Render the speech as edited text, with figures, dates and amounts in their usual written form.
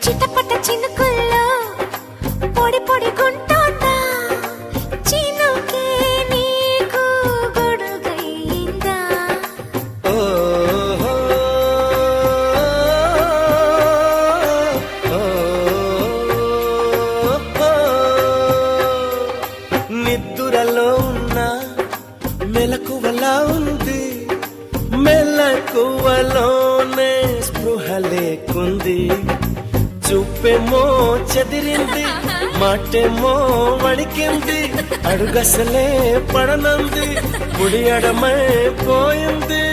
చిటపట చినుకుల్లో పొడి పొడి గుంటోందా చినుకే నీకు గొడుగైందా నిద్దురలో ఉన్న మెలకువలా ఉంది మెలకువలోనే స్పృహ లేకుంది చూపేమో చెదిరింది మాటేమో వణికింది అడుగసలే పడనంది ముడి అడమై పోయింది